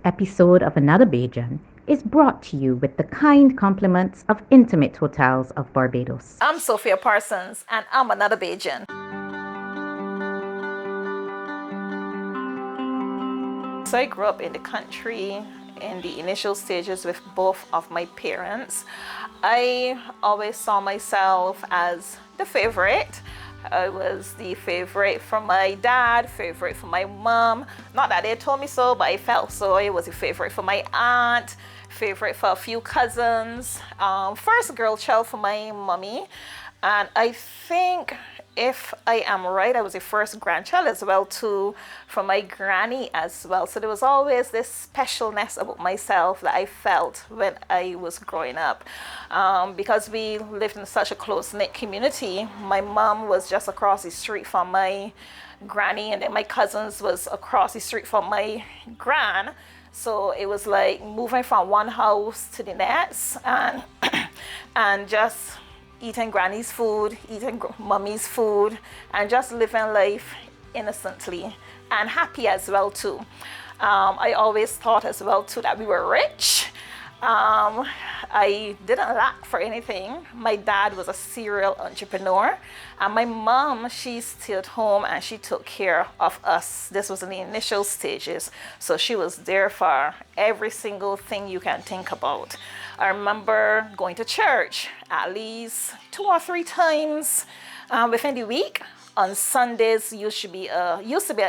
This episode of Anudda Bajan is brought to you with the kind compliments of Intimate Hotels of Barbados. I'm Sophia Parsons, and I'm Anudda Bajan. So I grew up in the country in the initial stages with both of my parents. I always saw myself as the favorite. I was the favorite for my dad, favorite for my mom. Not that they told me so, but I felt so. I was a favorite for my aunt, favorite for a few cousins, first girl child for my mommy. And I think, if I am right, I was the first grandchild as well too, from my granny as well. So there was always this specialness about myself that I felt when I was growing up. Because we lived in such a close-knit community, my mom was just across the street from my granny, and then my cousins was across the street from my gran. So it was like moving from one house to the next, and just eating granny's food, eating mommy's food, and just living life innocently and happy as well too. I always thought as well too that we were rich. I didn't lack for anything. My dad was a serial entrepreneur, and my mom, she stayed home and she took care of us. This was in the initial stages, so she was there for every single thing you can think about. I remember going to church at least 2 or 3 times within the week. On Sundays used to be an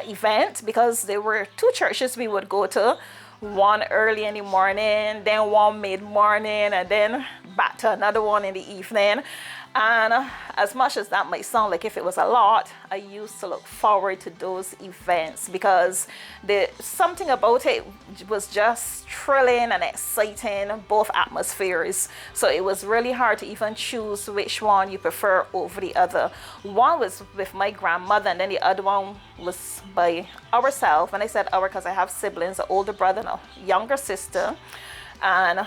event, because there were 2 churches we would go to. One early in the morning, then one mid-morning, and then back to another one in the evening. And as much as that might sound like if it was a lot, I used to look forward to those events, because something about it was just thrilling and exciting, both atmospheres. So it was really hard to even choose which one you prefer over the other. One was with my grandmother, and then the other one was by ourselves. And I said our because I have siblings, an older brother and a younger sister. And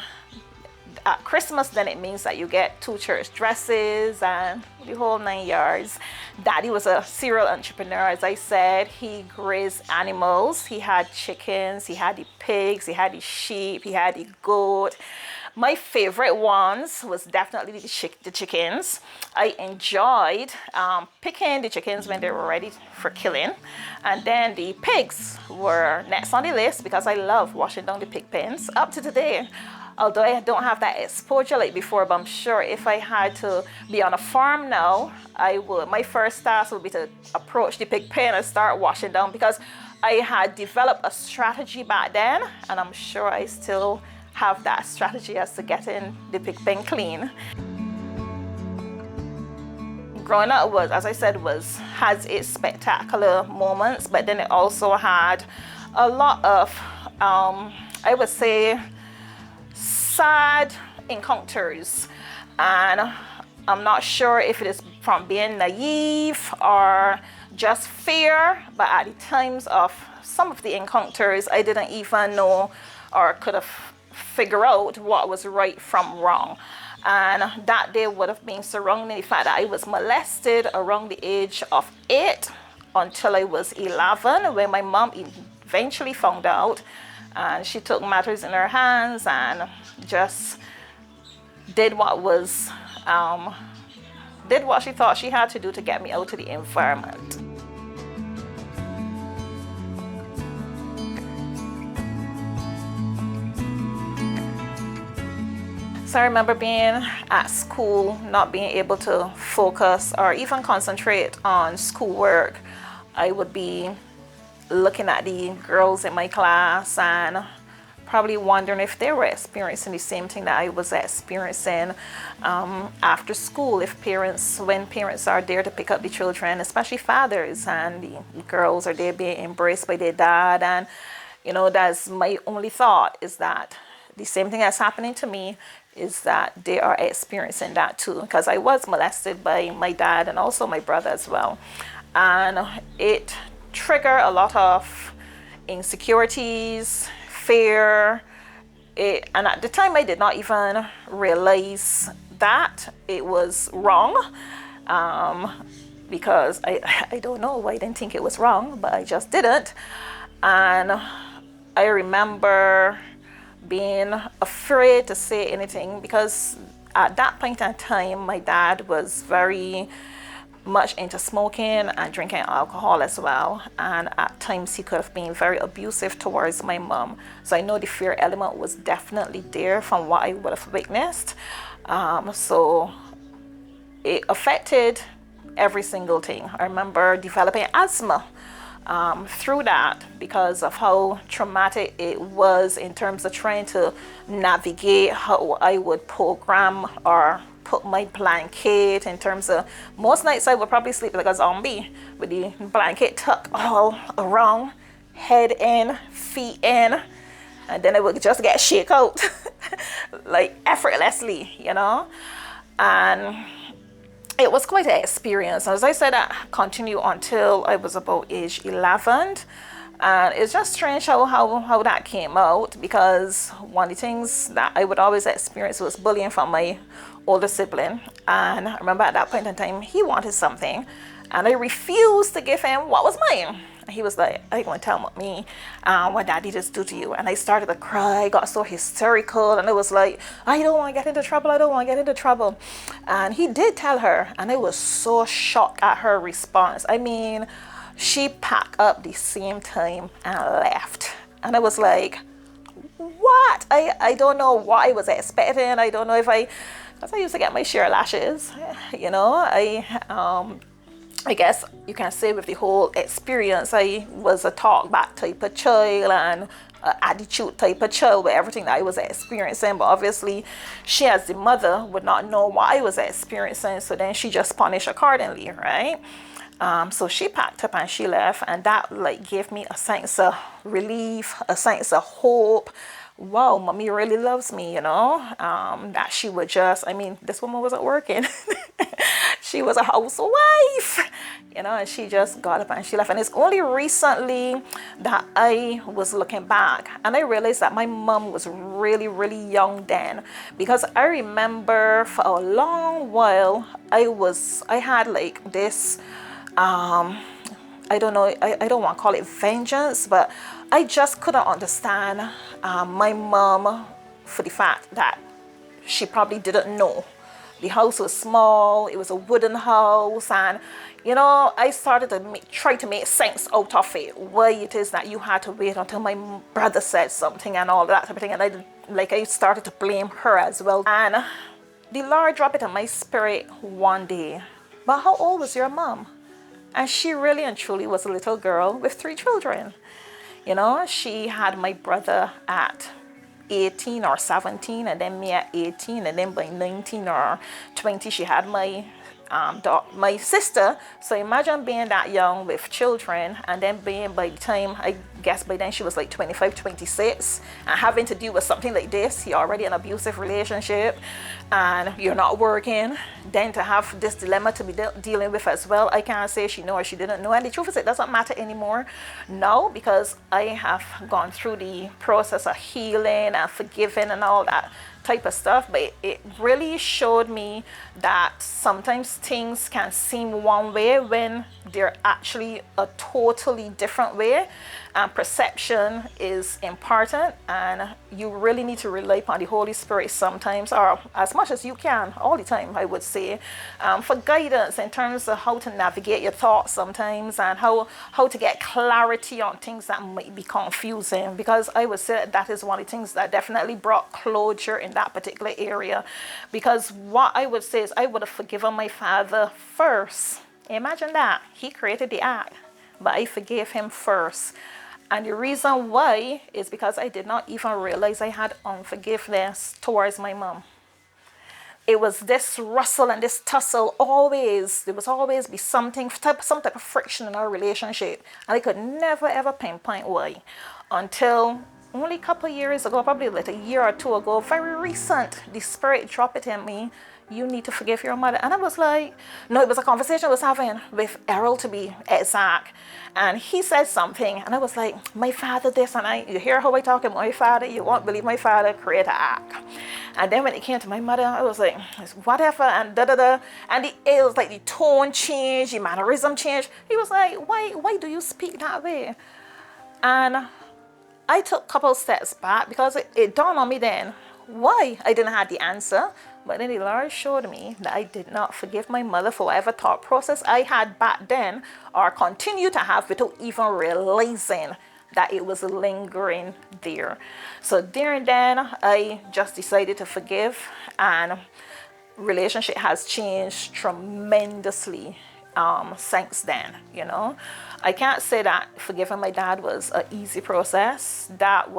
at Christmas, then it means that you get 2 church dresses and the whole 9 yards. Daddy was a serial entrepreneur, as I said. He raised animals. He had chickens, he had the pigs, he had the sheep, he had the goat. My favorite ones was definitely the chickens. I enjoyed picking the chickens when they were ready for killing. And then the pigs were next on the list, because I love washing down the pig pens up to today. Although I don't have that exposure like before, but I'm sure if I had to be on a farm now, I would. My first task would be to approach the pig pen and start washing down, because I had developed a strategy back then, and I'm sure I still have that strategy as to getting the pig pen clean. Growing up was, as I said, has its spectacular moments, but then it also had a lot of, I would say, sad encounters. And I'm not sure if it is from being naive or just fear, but at the times of some of the encounters, I didn't even know or could have figured out what was right from wrong. And that day would have been surrounding the fact that I was molested around the age of 8 until I was 11, when my mom eventually found out, and she took matters in her hands and just did what she thought she had to do to get me out of the environment. So I remember being at school, not being able to focus or even concentrate on schoolwork. I would be looking at the girls in my class and probably wondering if they were experiencing the same thing that I was experiencing after school. When parents are there to pick up the children, especially fathers, and the girls are there being embraced by their dad. And that's my only thought, is that the same thing that's happening to me is that they are experiencing that too, because I was molested by my dad and also my brother as well. And it triggered a lot of insecurities, fear. And at the time, I did not even realize that it was wrong, because I don't know why I didn't think it was wrong, but I just didn't. And I remember being afraid to say anything because at that point in time, my dad was very much into smoking and drinking alcohol as well. And at times he could have been very abusive towards my mom. So I know the fear element was definitely there from what I would have witnessed. So it affected every single thing. I remember developing asthma through that because of how traumatic it was in terms of trying to navigate how I would program or put my blanket in terms of most nights I would probably sleep like a zombie with the blanket tucked all around, head in, feet in, and then it would just get shake out like effortlessly, you know. And it was quite an experience. As I said, that continued until I was about age 11. And it's just strange how that came out, because one of the things that I would always experience was bullying from my older sibling. And I remember at that point in time, he wanted something and I refused to give him what was mine. And he was like, "I ain't gonna tell me what daddy just do to you." And I started to cry, got so hysterical, and it was like, "I don't want to get into trouble, I don't want to get into trouble." And he did tell her, and I was so shocked at her response. I mean, she packed up the same time and left. And I was like, what? I don't know what I was expecting. I don't know if because I used to get my share of lashes, you know. I guess you can say with the whole experience, I was a talk back type of child and attitude type of child with everything that I was experiencing. But obviously, she as the mother would not know what I was experiencing. So then she just punished accordingly, right? So she packed up and she left, and that like gave me a sense of relief, a sense of hope. Wow, mommy really loves me, you know. That she would just, I mean, this woman wasn't working. She was a housewife, you know, and she just got up and she left. And it's only recently that I was looking back and I realized that my mom was really, really young then, because I remember for a long while I had like this I don't know, I don't want to call it vengeance, but I just couldn't understand my mom for the fact that she probably didn't know. The house was small, it was a wooden house, and you know, I started to try to make sense out of it. Why it is that you had to wait until my brother said something and all that type of thing, and I started to blame her as well. And the Lord dropped it in my spirit one day. "But how old was your mom?" And she really and truly was a little girl with 3 children. You know, she had my brother at 18 or 17, and then me at 18, and then by 19 or 20, she had my sister. So imagine being that young with children, and then being, by the time, I guess by then she was like 25, 26, and having to deal with something like this. You're already in an abusive relationship and you're not working, then to have this dilemma to be dealing with as well. I can't say she knew or she didn't know, and the truth is it doesn't matter anymore now, because I have gone through the process of healing and forgiving and all that type of stuff. But it really showed me that sometimes things can seem one way when they're actually a totally different way. And perception is important, and you really need to rely upon the Holy Spirit sometimes, or as much as you can, all the time, I would say, for guidance in terms of how to navigate your thoughts sometimes, and how to get clarity on things that might be confusing. Because I would say that is one of the things that definitely brought closure in that particular area. Because what I would say is I would have forgiven my father first. Imagine that. He created the act, but I forgave him first. And the reason why is because I did not even realize I had unforgiveness towards my mom. It was this rustle and this tussle always. There was always be some type of friction in our relationship. And I could never ever pinpoint why. Until only a couple of years ago, probably like a year or 2 ago, very recent, the Spirit dropped it in me. You need to forgive your mother. And I was like, no, it was a conversation I was having with Errol, to be exact. And he said something, and I was like, my father this, and you hear how I talk about my father, you won't believe my father created an act. And then when it came to my mother, I was like, whatever, and da-da-da. And it was like the tone changed, the mannerism changed. He was like, why do you speak that way? And I took a couple steps back because it dawned on me then why I didn't have the answer. But then the Lord showed me that I did not forgive my mother for whatever thought process I had back then or continue to have without even realizing that it was lingering there. So there and then I just decided to forgive, and relationship has changed tremendously since then. I can't say that forgiving my dad was an easy process. That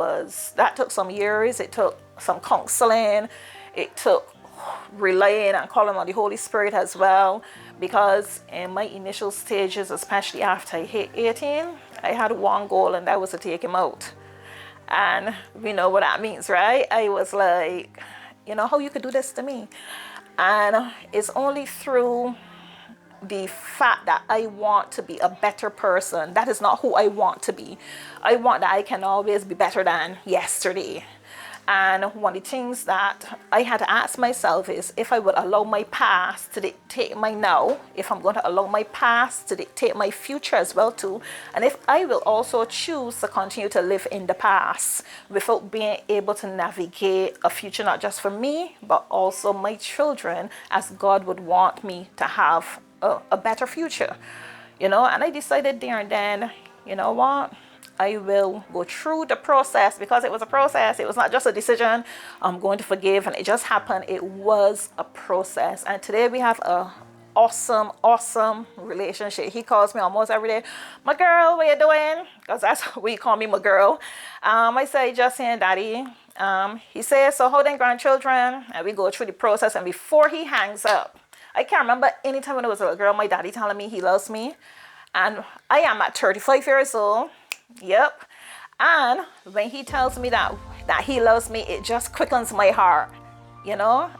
took some years. It took some counseling. It took relying and calling on the Holy Spirit as well, because in my initial stages, especially after I hit 18, I had one goal, and that was to take him out. And we know what that means, right? I was like, how you could do this to me? And it's only through the fact that I want to be a better person. That is not who I want to be. I want that I can always be better than yesterday. And one of the things that I had to ask myself is if I would allow my past to dictate my now, if I'm going to allow my past to dictate my future as well too, and if I will also choose to continue to live in the past without being able to navigate a future not just for me, but also my children, as God would want me to have a better future. And I decided there and then, you know what? I will go through the process, because it was a process. It was not just a decision, I'm going to forgive, and it just happened. It was a process. And today we have a awesome relationship. He calls me almost every day, my girl, what you doing? Because that's what he call me, my girl. I say, just saying, daddy. He says, so how them grandchildren? And we go through the process. And before he hangs up, I can't remember any time when I was a little girl, my daddy telling me he loves me. And I am at 35 years old. Yep. And when he tells me that he loves me, it just quickens my heart.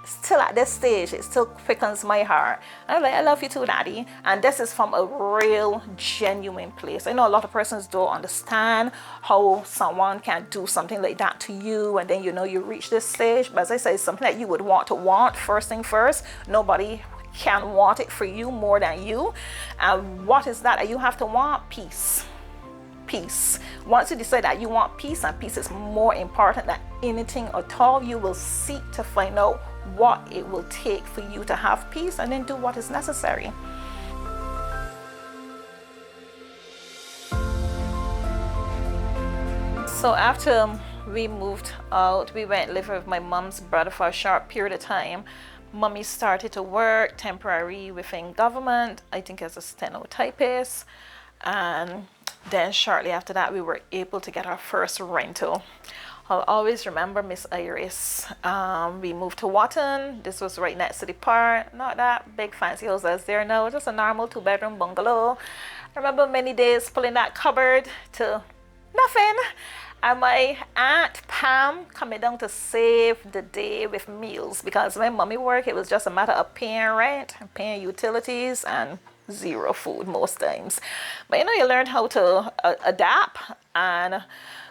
Still at this stage, it still quickens my heart. I'm like, I love you too, daddy. And this is from a real, genuine place. I know a lot of persons don't understand how someone can do something like that to you, and then you reach this stage. But as I say, it's something that you would want first thing first. Nobody can want it for you more than you. And what is that you have to want? Peace. Once you decide that you want peace, and peace is more important than anything at all, you will seek to find out what it will take for you to have peace, and then do what is necessary. So after we moved out, we went living with my mom's brother for a short period of time. Mommy started to work temporary within government, I think as a stenotypist, and then shortly after that, we were able to get our first rental. I'll always remember Miss Iris. We moved to Watton. This was right next to the park. Not that big fancy house that's there now, just a normal 2-bedroom bungalow. I remember many days pulling that cupboard to nothing. And my Aunt Pam coming down to save the day with meals, because when mommy worked, it was just a matter of paying rent and paying utilities and zero food most times. But you learned how to adapt. And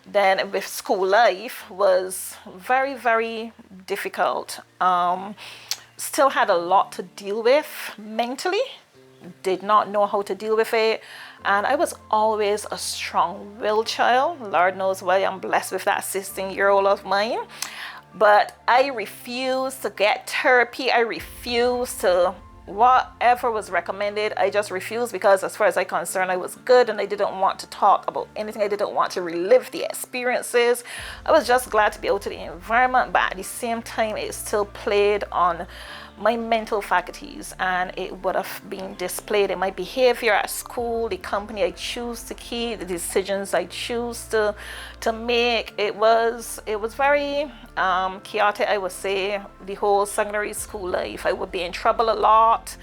then with school life was very, very difficult. Still had a lot to deal with mentally. Did not know how to deal with it. And I was always a strong-willed child. Lord knows why I'm blessed with that 16-year-old of mine. But I refused to get therapy. I refused to whatever was recommended. I just refused, because as far as I'm concerned, I was good, and I didn't want to talk about anything. I didn't want to relive the experiences. I was just glad to be out of the environment, but at the same time, it still played on my mental faculties, and it would have been displayed in my behavior at school, the company I choose to keep, the decisions I choose to make. It was very chaotic, I would say, the whole secondary school life. I would be in trouble a lot.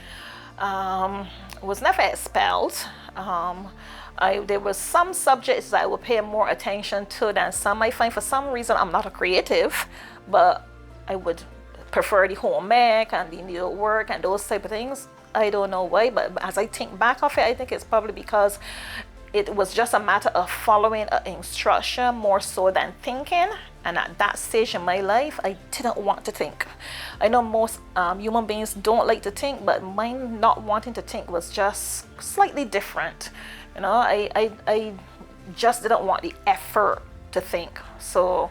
Was never expelled. There were some subjects that I would pay more attention to than some. I find for some reason I'm not a creative, but I would prefer the homework and the new work and those type of things. I don't know why, but as I think back of it, I think it's probably because it was just a matter of following an instruction more so than thinking. And at that stage in my life, I didn't want to think. I know most human beings don't like to think, but mine not wanting to think was just slightly different. I just didn't want the effort to think. So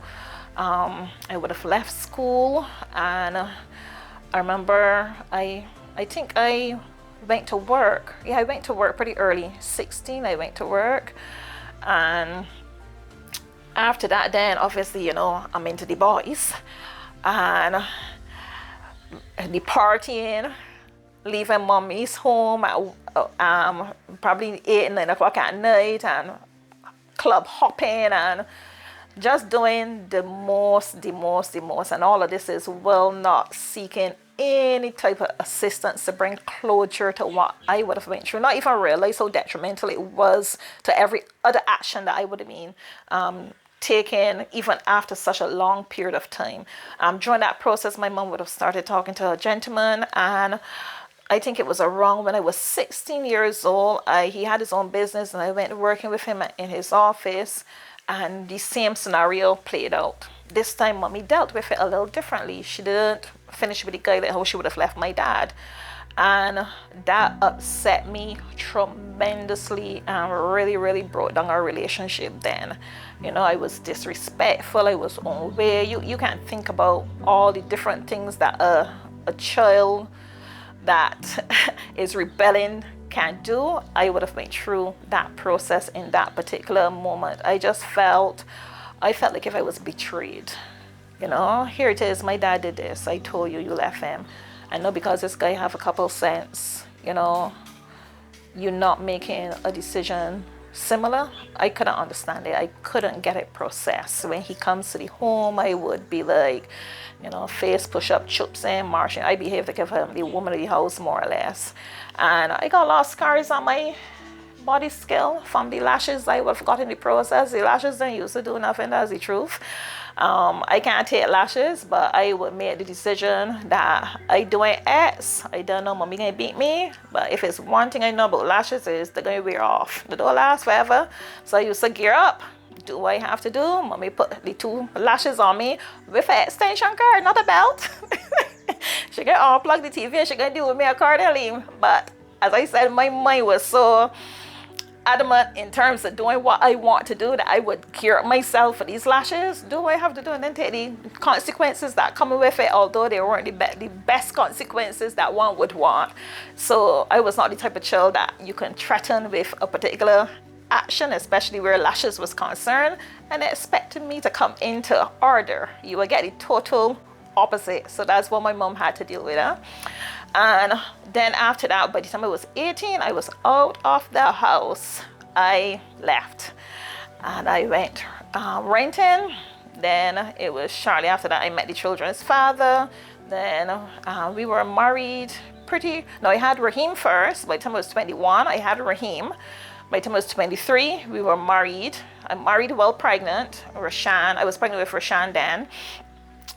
I would have left school, and I remember I think I went to work. Yeah, I went to work pretty early. 16, I went to work. And after that, then obviously, you know, I'm into the boys and the partying, leaving mommy's home at probably 8, 9 o'clock at night, and club hopping and just doing the most. And all of this is well not seeking any type of assistance to bring closure to what I would have went through. Not even realize how detrimental it was to every other action that I would have been taken, even after such a long period of time. During that process, my mom would have started talking to a gentleman, and I think it was around when I was 16 years old. He had his own business, and I went working with him in his office, and the same scenario played out. This time, mommy dealt with it a little differently. She didn't finish with the guy like how she would have left my dad. And that upset me tremendously and really, really brought down our relationship then. You know, I was disrespectful. I was unaware. You can't think about all the different things that a child that is rebelling can do. I would have been through that process in that particular moment. I felt like if I was betrayed. You know, here it is, my dad did this. I told you, you left him. I know because this guy have a couple cents, you know, you're not making a decision similar. I couldn't understand it. I couldn't get it processed. When he comes to the home, I would be like, you know, face push up, chups in, marching. I behaved like if I'm the woman of the house, more or less. And I got a lot of scars on my body scale from the lashes I would have got in the process. The lashes don't used to do nothing, that's the truth. I can't take lashes, but I would make the decision that I doing X. I don't know mommy gonna beat me, but if it's one thing I know about lashes is they're gonna wear off. They don't last forever. So I used to gear up. Do what I have to do. Mommy put the 2 lashes on me with an extension cord, not a belt. She gonna unplug the TV and she gonna deal with me accordingly. But as I said, my mind was so adamant in terms of doing what I want to do that I would gear up myself for these lashes, do what I have to do, and then take the consequences that come with it, although they weren't the best consequences that one would want. So I was not the type of child that you can threaten with a particular action, especially where lashes was concerned, and expecting me to come into order. You will get the total opposite. So that's what my mom had to deal with. And then after that, by the time I was 18, I was out of the house. I left and I went renting. Then it was shortly after that I met the children's father. Then we were married I had Raheem first. By the time I was 21, I had Raheem. By the time I was 23, we were married. I married while pregnant. I was pregnant with Rashan then.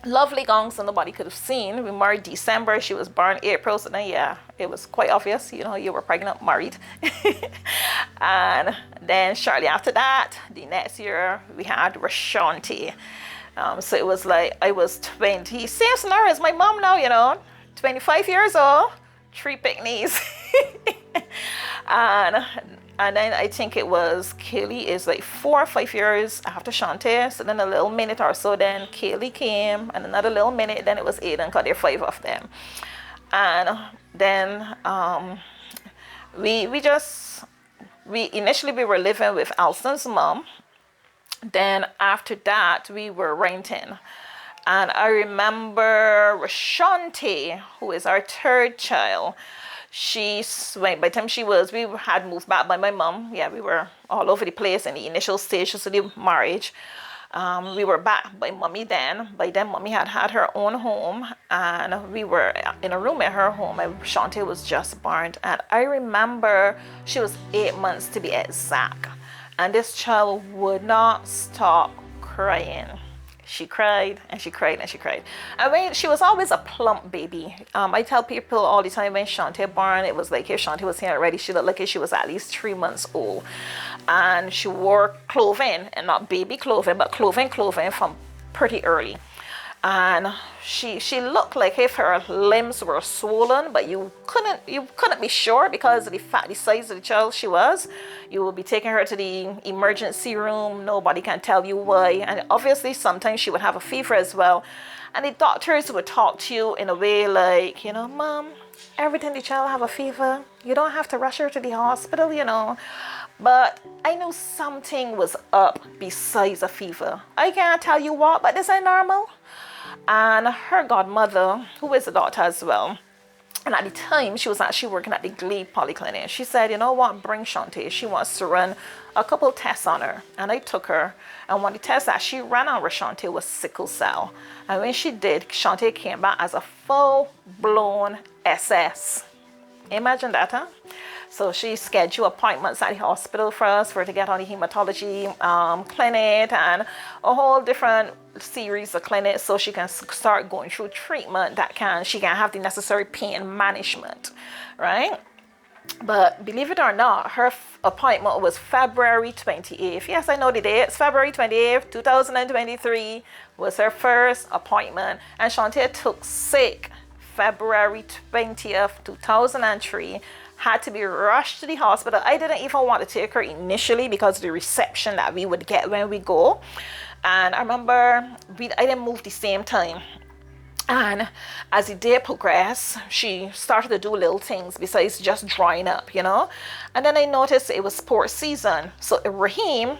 Lovely gong, so nobody could have seen. We married December. She was born April. So then, yeah, it was quite obvious. You know, you were pregnant, married. And then shortly after that, the next year, we had Rashanti. So it was like I was 20. Same scenario as my mom now, you know. 25 years old, 3 picnics. And then I think it was Kaylee is like 4 or 5 years after Shante. So then a little minute or so, then Kaylee came, and another little minute, then it was Aiden, because there are 5 of them. And then we initially were living with Alston's mom. Then after that, we were renting. And I remember Rashante, who is our 3rd child. By the time we had moved back by my mom. Yeah, we were all over the place in the initial stages of the marriage. We were back by mommy then. By then, mommy had her own home, and we were in a room at her home, and Shante was just born. And I remember she was 8 months to be exact. And this child would not stop crying. She cried and she cried and she cried. I mean, she was always a plump baby. I tell people all the time when Shante born, it was like if Shante was here already, she looked like she was at least 3 months old. And she wore clothing, and not baby clothing, but clothing from pretty early. and she looked like if her limbs were swollen, but you couldn't be sure because of the size of the child she was. You would be taking her to the emergency room. Nobody can tell you why, and obviously sometimes she would have a fever as well. And the doctors would talk to you in a way like, Mom, every time the child have a fever, you don't have to rush her to the hospital. But I knew something was up besides a fever. I can't tell you what, but this ain't normal. And her godmother, who is a doctor as well, and at the time she was actually working at the Glebe Polyclinic, she said, you know what, bring Shantae. She wants to run a couple tests on her. And I took her, and one of the tests that she ran on Shantae was sickle cell. And when she did, Shantae came back as a full-blown SS. Imagine that, huh? So she scheduled appointments at the hospital for us for her to get on the hematology clinic and a whole different series of clinics so she can start going through treatment she can have the necessary pain management, right? But believe it or not, her appointment was February 28th. Yes, I know the date. It's February 28th, 2023 was her first appointment. And Shantae took sick February 20th, 2003. Had to be rushed to the hospital. I didn't even want to take her initially because of the reception that we would get when we go. And I remember I didn't move the same time. And as the day progressed, she started to do little things besides just drying up, And then I noticed it was sports season. So Raheem,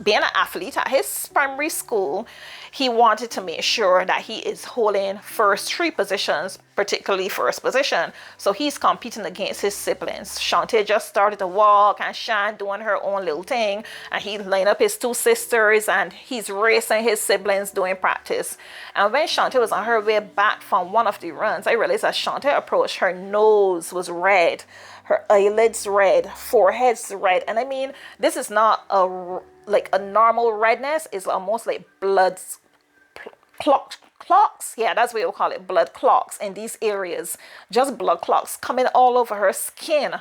being an athlete at his primary school, he wanted to make sure that he is holding first three positions, particularly first position. So he's competing against his siblings. Shantae just started to walk and Shan doing her own little thing. And he lined up his two sisters and he's racing his siblings doing practice. And when Shantae was on her way back from one of the runs, I realized as Shantae approached, her nose was red, her eyelids red, forehead's red. And I mean, this is not a normal redness. Is almost like blood clots. Yeah, that's what we'll call it, blood clots in these areas. Just blood clots coming all over her skin,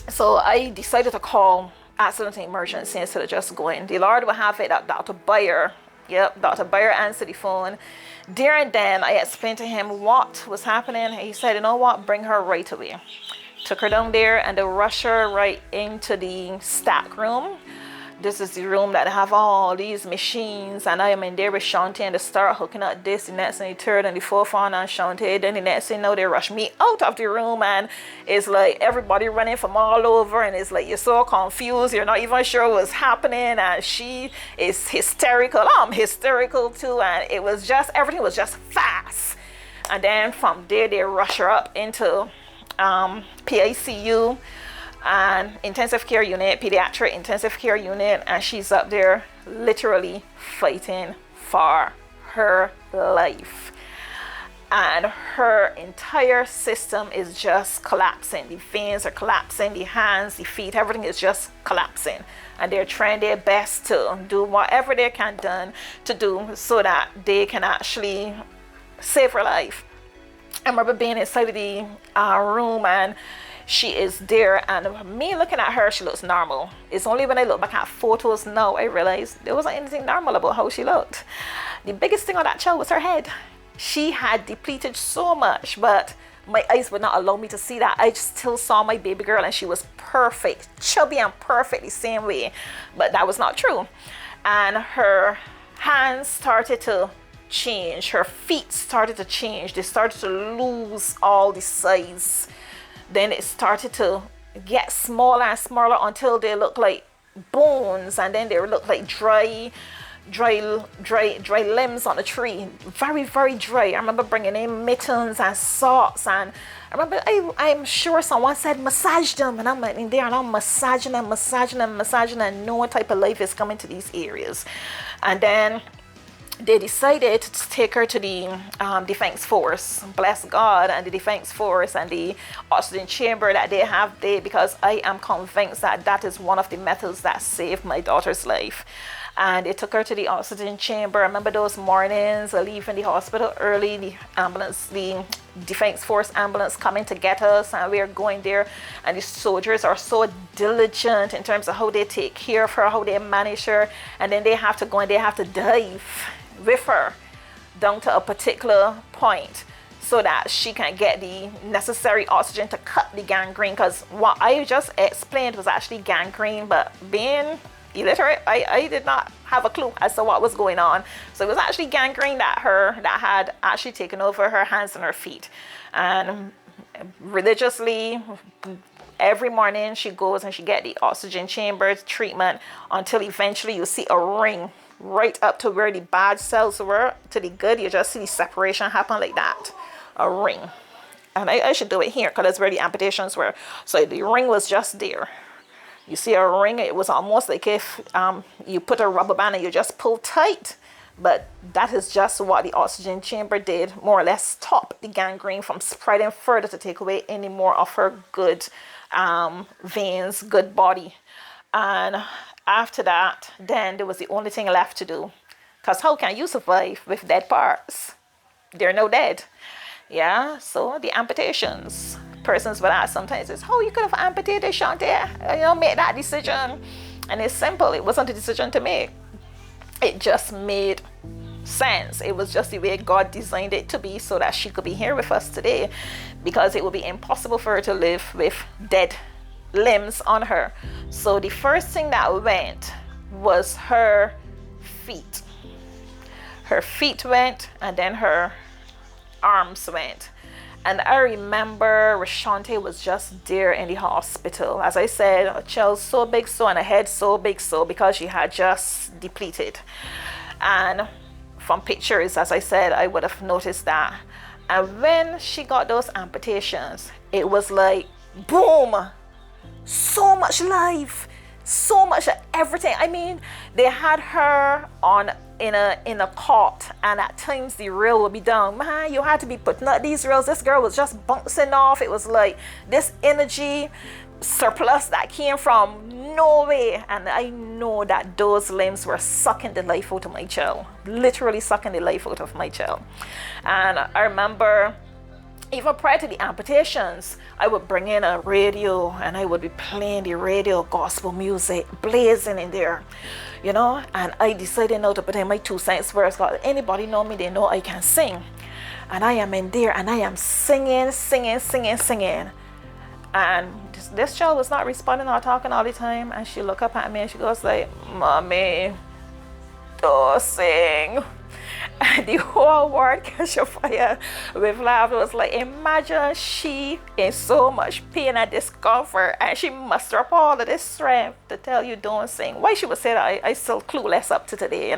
So I decided to call accident and emergency instead of just going. The Lord will have it that Dr. Bayer answered the phone. There and then I explained to him what was happening. He said, you know what, bring her right away. Took her down there and they rushed her right into the stack room. This is the room that have all these machines, and I am in there with Shantae, and they start hooking up this, the next and the third and the fourth on Shantae. Then the next thing they rush me out of the room, and it's like everybody running from all over, and it's like you're so confused, you're not even sure what's happening, and she is hysterical. I'm hysterical too, and everything was just fast. And then from there they rush her up into PICU and intensive care unit, pediatric intensive care unit, and she's up there literally fighting for her life. And her entire system is just collapsing. The veins are collapsing, the hands, the feet, everything is just collapsing. And they're trying their best to do whatever they can do so that they can actually save her life. I remember being inside of the room and she is there, and me looking at her, she looks normal. It's only when I look back at photos now I realized there wasn't anything normal about how she looked. The biggest thing on that child was her head. She had depleted so much, but my eyes would not allow me to see that. I still saw my baby girl and she was perfect, chubby and perfect the same way, but that was not true. And her hands started to change, her feet started to change, they started to lose all the size. Then it started to get smaller and smaller until they look like bones, and then they look like dry limbs on a tree. Very, very dry. I remember bringing in mittens and socks, and I remember I'm sure someone said massage them, and I'm like in there and I'm massaging and no type of life is coming to these areas. And then they decided to take her to the defense force. Bless God, and the defense force and the oxygen chamber that they have there, because I am convinced that is one of the methods that saved my daughter's life. And they took her to the oxygen chamber. I remember those mornings leaving the hospital early, the defense force ambulance coming to get us, and we're going there, and the soldiers are so diligent in terms of how they take care of her, how they manage her, and then they have to go and they have to dive with her down to a particular point so that she can get the necessary oxygen to cut the gangrene, because what I just explained was actually gangrene, but being illiterate, I did not have a clue as to what was going on. So it was actually gangrene that had actually taken over her hands and her feet. And religiously, every morning she goes and she get the oxygen chamber treatment until eventually you see a ring right up to where the bad cells were to the good. You just see the separation happen like that, a ring. And I should do it here because that's where the amputations were. So the ring was just there. You see a ring, it was almost like if you put a rubber band and you just pull tight. But that is just what the oxygen chamber did, more or less stop the gangrene from spreading further to take away any more of her good veins, good body. And after that, then there was the only thing left to do. Because how can you survive with dead parts? They're no dead. Yeah, so the amputations. Persons would ask sometimes, is how you could have amputated Chanté? Make that decision. And it's simple. It wasn't a decision to make. It just made sense. It was just the way God designed it to be so that she could be here with us today, because it would be impossible for her to live with dead limbs on her. So the first thing that went was her feet. Her feet went, and then her arms went. And I remember Rashante was just there in the hospital. As I said, a child so big so, and a head so big so, because she had just depleted. And from pictures, as I said, I would have noticed that. And when she got those amputations, it was like, boom, so much life, so much of everything. I mean, they had her in a cot, and at times the rail would be down. Man, you had to be putting up these rails. This girl was just bouncing off. It was like this energy surplus that came from nowhere. And I know that those limbs were sucking the life out of my child, literally sucking the life out of my child. And I remember, even prior to the amputations, I would bring in a radio and I would be playing the radio gospel music blazing in there, and I decided now to put in my 2 cents worth. Because anybody know me, they know I can sing. And I am in there and I am singing. And this child was not responding or talking all the time. And she looked up at me and she goes like, Mommy, don't sing. And the whole world catch a fire with laughter. It was like, imagine she in so much pain and discomfort, and she muster up all of this strength to tell you don't sing. Why she would say that, I still clueless up to today,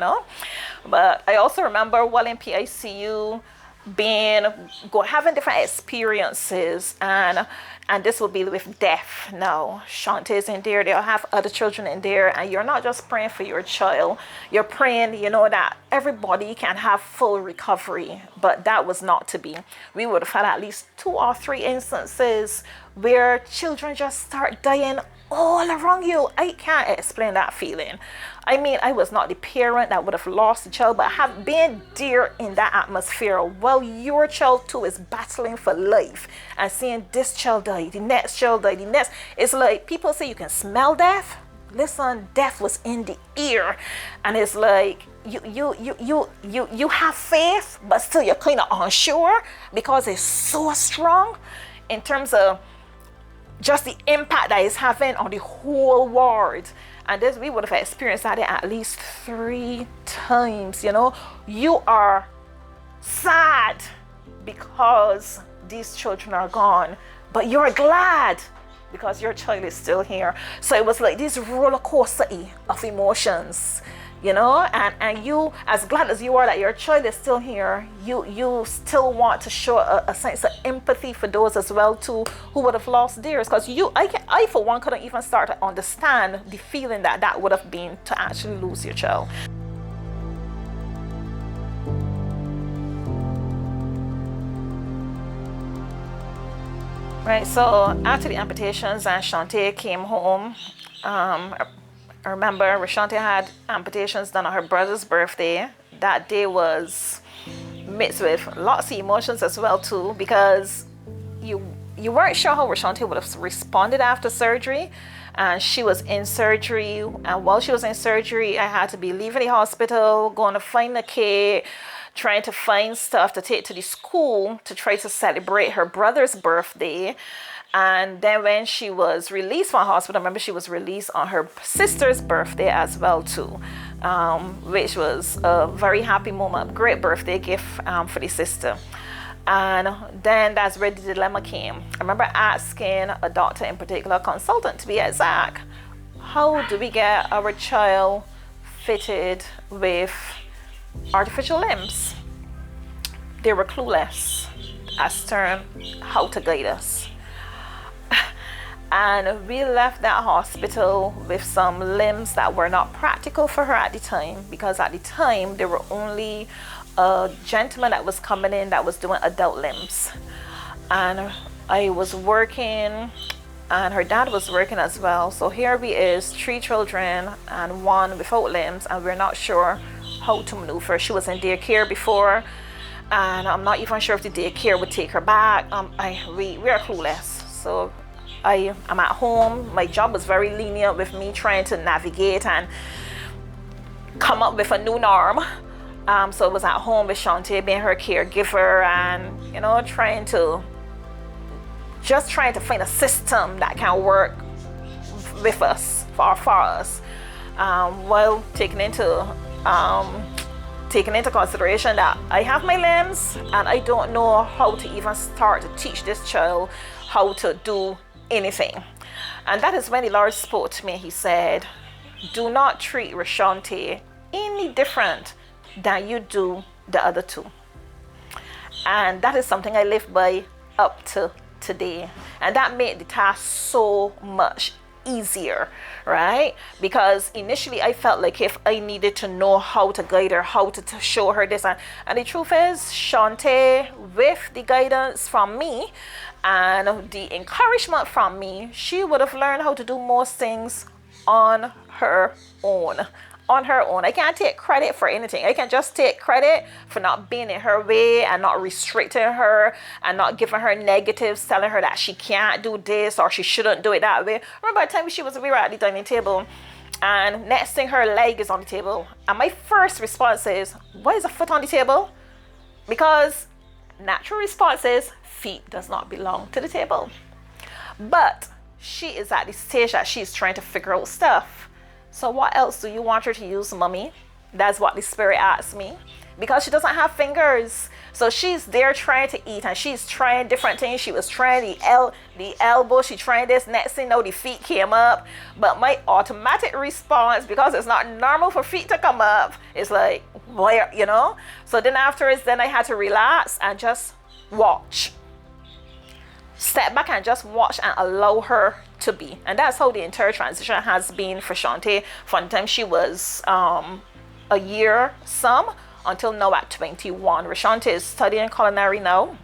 But I also remember while in PICU having different experiences, and this will be with death. Now Shantae's in there, they'll have other children in there, and you're not just praying for your child, you're praying that everybody can have full recovery. But that was not to be. We would have had at least 2 or 3 instances where children just start dying all around you. I can't explain that feeling. I mean, I was not the parent that would have lost the child, but have been there in that atmosphere while your child too is battling for life, and seeing this child die, the next child die, the next. It's like people say you can smell death. Listen, death was in the air, and it's like you have faith, but still you're kind of unsure because it's so strong in terms of just the impact that it's having on the whole world. And this, we would have experienced that at least 3 times. You are sad because these children are gone, but you're glad because your child is still here. So it was like this roller coaster of emotions, and you, as glad as you are that your child is still here, you still want to show a sense of empathy for those as well too who would have lost theirs. Because I for one couldn't even start to understand the feeling that would have been to actually lose your child. Right, so after the amputations and Shantae came home, I remember Rashante had amputations done on her brother's birthday. That day was mixed with lots of emotions as well too, because you weren't sure how Rashante would have responded after surgery. and she was in surgery. And while she was in surgery, I had to be leaving the hospital, going to find the kid, trying to find stuff to take to the school to try to celebrate her brother's birthday. And then when she was released from hospital, I remember she was released on her sister's birthday as well too, which was a very happy moment, great birthday gift for the sister. And then that's where the dilemma came. I remember asking a doctor in particular, a consultant to be exact, how do we get our child fitted with artificial limbs? They were clueless as to how to guide us. And we left that hospital with some limbs that were not practical for her at the time, because at the time there were only a gentleman that was coming in that was doing adult limbs. And I was working and her dad was working as well. So here we is, 3 children and 1 without limbs, and we're not sure how to maneuver. She was in daycare before, and I'm not even sure if the daycare would take her back. We are clueless. So I'm at home. My job was very lenient with me trying to navigate and come up with a new norm. So I was at home with Shantae being her caregiver, and trying to find a system that can work with us for us, while taking into consideration that I have my limbs and I don't know how to even start to teach this child how to do anything. And that is when the Lord spoke to me. He said, do not treat Rashante any different than you do the other 2. And that is something I live by up to today. And that made the task so much easier, right? Because initially I felt like if I needed to know how to guide her, how to show her this, and the truth is, Shantae, with the guidance from me and the encouragement from me, she would have learned how to do most things on her own. I can't take credit for anything. I can just take credit for not being in her way and not restricting her and not giving her negatives, telling her that she can't do this or she shouldn't do it that way. Remember the time we were at the dining table, and next thing her leg is on the table, and my first response is, why is a foot on the table? Because natural response is, feet does not belong to the table. But she is at the stage that she's trying to figure out stuff. So what else do you want her to use, mommy? That's what the Spirit asked me. Because she doesn't have fingers. So she's there trying to eat, and she's trying different things. She was trying the elbow. She tried this. Next thing you know, the feet came up. But my automatic response, because it's not normal for feet to come up, is like, where, So then afterwards, I had to relax and just watch. Step back and just watch and allow her to be. And that's how the entire transition has been for Shantae from the time she was a year some until now at 21. Rashante is studying culinary now,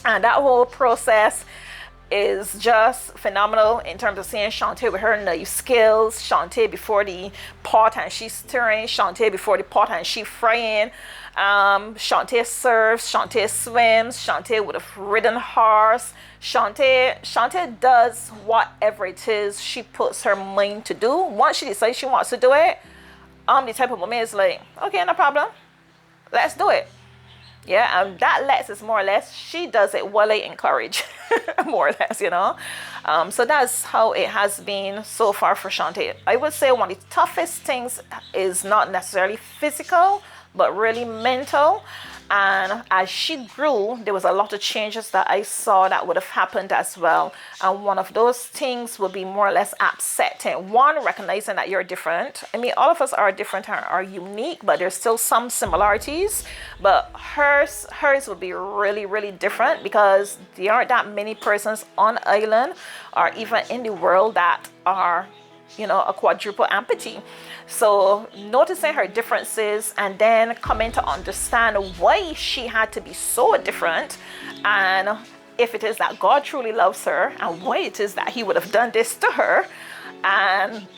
and that whole process is just phenomenal in terms of seeing Shantae with her knife skills, Shantae before the pot and she's stirring, Shantae before the pot and she frying, Shantae serves, Shantae swims, Shantae would have ridden horse. Shantae does whatever it is she puts her mind to do. Once she decides she wants to do it, the type of woman is like, okay, no problem, let's do it. Yeah, and that lets us more or less, she does it while I encourage, more or less, So that's how it has been so far for Shantae. I would say one of the toughest things is not necessarily physical, but really mental. And as she grew, there was a lot of changes that I saw that would have happened as well. And one of those things would be more or less upsetting. One, recognizing that you're different. I mean, all of us are different and are unique, but there's still some similarities. But hers would be really, really different, because there aren't that many persons on island or even in the world that are, a quadruple amputee. So noticing her differences and then coming to understand why she had to be so different, and if it is that God truly loves her and why it is that he would have done this to her, and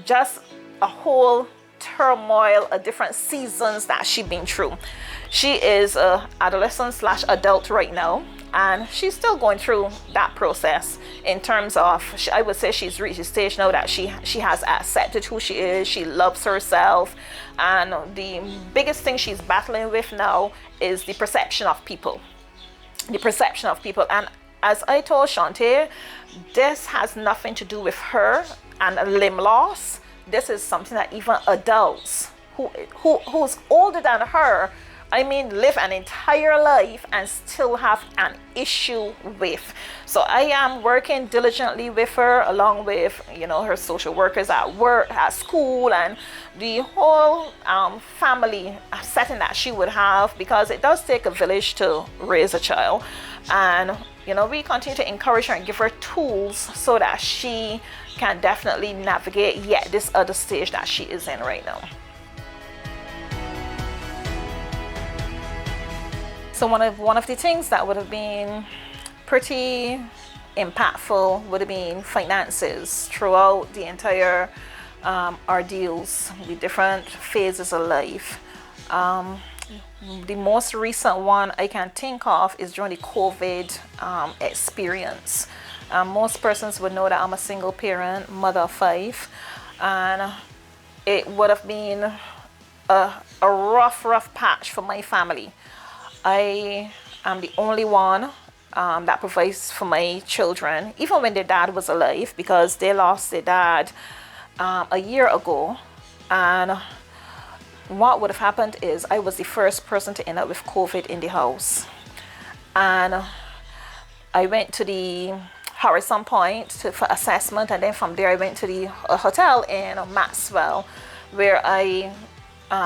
just a whole turmoil of different seasons that she's been through. She is a adolescent / adult right now, And she's still going through that process in terms of, I would say she's reached a stage now that she has accepted who she is. She loves herself. And the biggest thing she's battling with now is the perception of people. The perception of people. And as I told Shantae, this has nothing to do with her and a limb loss. This is something that even adults who's older than her, I mean, live an entire life and still have an issue with. So I am working diligently with her, along with, you know, her social workers at work, at school, and the whole family setting that she would have, because it does take a village to raise a child. And, you know, we continue to encourage her and give her tools so that she can definitely navigate yet this other stage that she is in right now. So one of the things that would have been pretty impactful would have been finances throughout the entire ordeals, the different phases of life. The most recent one I can think of is during the COVID experience. Most persons would know that I'm a single parent, mother of 5, and it would have been a rough patch for my family. I am the only one that provides for my children, even when their dad was alive, because they lost their dad a year ago. And what would have happened is I was the first person to end up with COVID in the house. And I went to the Harrison Point for assessment, and then from there I went to the hotel in Maxwell, where I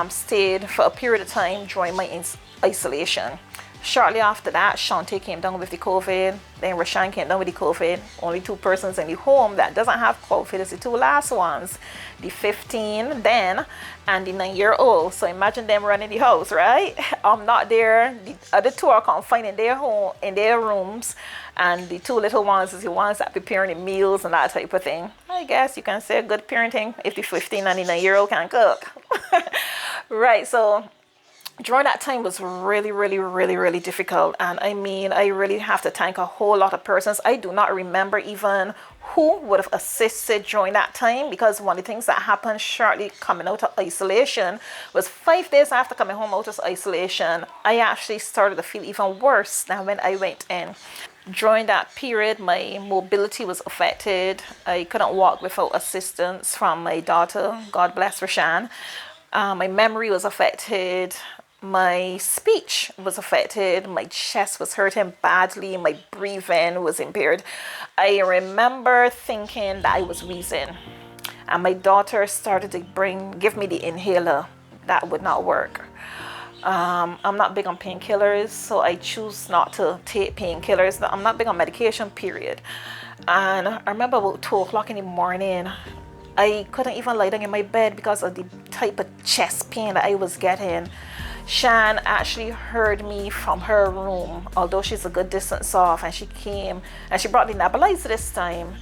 stayed for a period of time during my isolation. Shortly after that, Shantae came down with the COVID, then Rashan came down with the COVID. Only 2 persons in the home that doesn't have COVID is the 2 last ones, the 15 then and the 9-year-old. So imagine them running the house, right? I'm not there. The other 2 are confined in their home, in their rooms, and the 2 little ones is the ones that preparing the meals and that type of thing. I guess you can say good parenting if the 15 and the 9-year-old can cook. Right, so during that time was really difficult. And I mean, I really have to thank a whole lot of persons. I do not remember even who would have assisted during that time, because one of the things that happened shortly coming out of isolation was 5 days after coming home out of isolation, I actually started to feel even worse than when I went in. During that period, my mobility was affected. I couldn't walk without assistance from my daughter, God bless Rashan. My memory was affected. My speech was affected. My chest was hurting badly. My breathing was impaired. I remember thinking that I was wheezing. And my daughter started to give me the inhaler. That would not work. I'm not big on painkillers, so I choose not to take painkillers. I'm not big on medication, period. And I remember about 2 o'clock in the morning, I couldn't even lie down in my bed because of the type of chest pain that I was getting. Shan actually heard me from her room, although she's a good distance off, and she came and she brought the nebulizer this time.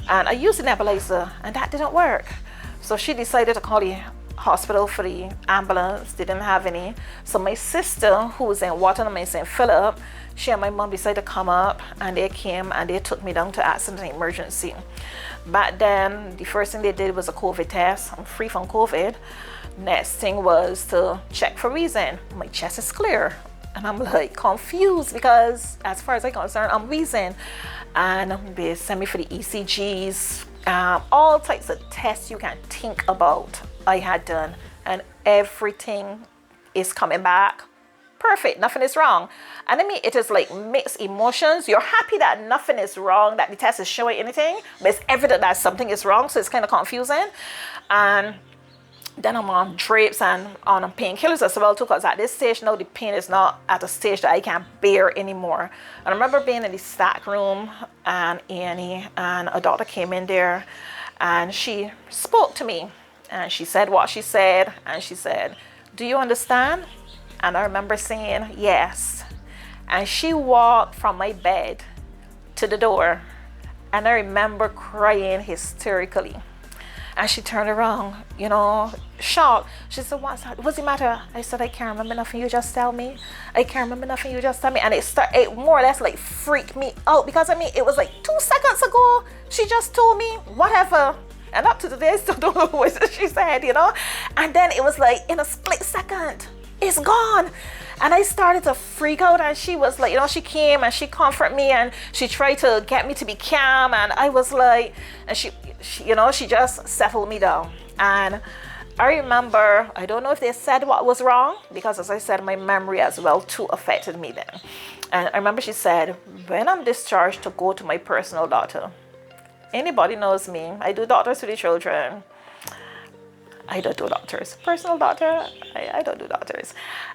And I used the nebulizer and that didn't work. So she decided to call the hospital for the ambulance. They didn't have any. So my sister, who was in Waterloo in St. Philip, she and my mom decided to come up, and they came and they took me down to accident and emergency. Back then, the first thing they did was a COVID test. I'm free from COVID. Next thing was to check for wheezing. My chest is clear. And I'm like confused because as far as I'm concerned, I'm wheezing. And they sent me for the ECGs, all types of tests you can think about I had done. And everything is coming back perfect. Nothing is wrong. And I mean, it is like mixed emotions. You're happy that nothing is wrong, that the test is showing anything, but it's evident that something is wrong. So it's kind of confusing. And then I'm on drips and on painkillers as well too, because at this stage now the pain is not at a stage that I can't bear anymore. And I remember being in the stack room and Annie, and a doctor came in there and she spoke to me and she said what she said, and she said, "Do you understand?" And I remember saying yes. And she walked from my bed to the door, and I remember crying hysterically. And she turned around, shocked. She said, what's the matter? I said, I can't remember nothing you just tell me. I can't remember nothing you just tell me. And it more or less like freaked me out, because it was like 2 seconds ago she just told me whatever, and up to today I still don't know what she said, and then it was like in a split second it's gone. And I started to freak out, and she was like, she came and she comforted me, and she tried to get me to be calm, and I was like, and she just settled me down. And I remember, I don't know if they said what was wrong, because as I said, my memory as well too affected me then. And I remember she said, when I'm discharged, to go to my personal doctor. Anybody knows me, I do doctors with the children. I don't do doctors. Personal doctor, I don't do doctors.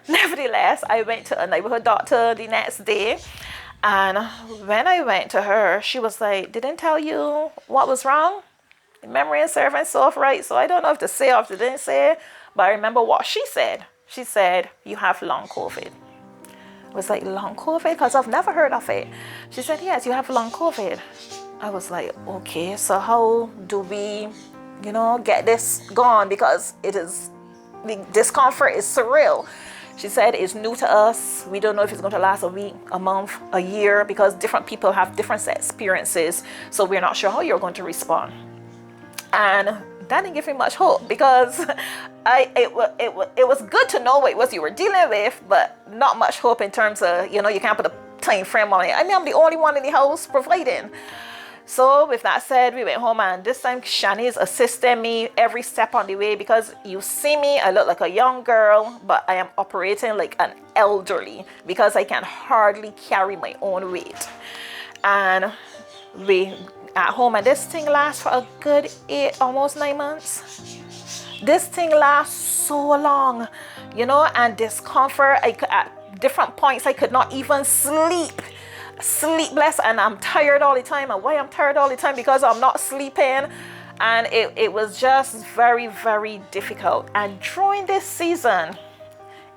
Nevertheless, I went to a neighborhood doctor the next day. And when I went to her, she was like, didn't tell you what was wrong? Memory and serve and so right. So I don't know if to say or if they didn't say, but I remember what she said. She said, you have long COVID. I was like, long COVID? Because I've never heard of it. She said, yes, you have long COVID. I was like, okay, so how do we get this gone, because the discomfort is surreal. She said it's new to us. We don't know if it's going to last a week, a month, a year, because different people have different experiences. So we're not sure how you're going to respond. And that didn't give me much hope, because it was good to know what it was you were dealing with, but not much hope in terms of, you can't put a time frame on it. I'm the only one in the house providing. So with that said, we went home, and this time Shani is assisting me every step on the way, because you see me, I look like a young girl, but I am operating like an elderly, because I can hardly carry my own weight. And we at home, and this thing lasts for a good 8, almost 9 months. This thing lasts so long, and discomfort. At different points I could not even sleepless, and I'm tired all the time. And why I'm tired all the time? Because I'm not sleeping. And it was just very, very difficult. And during this season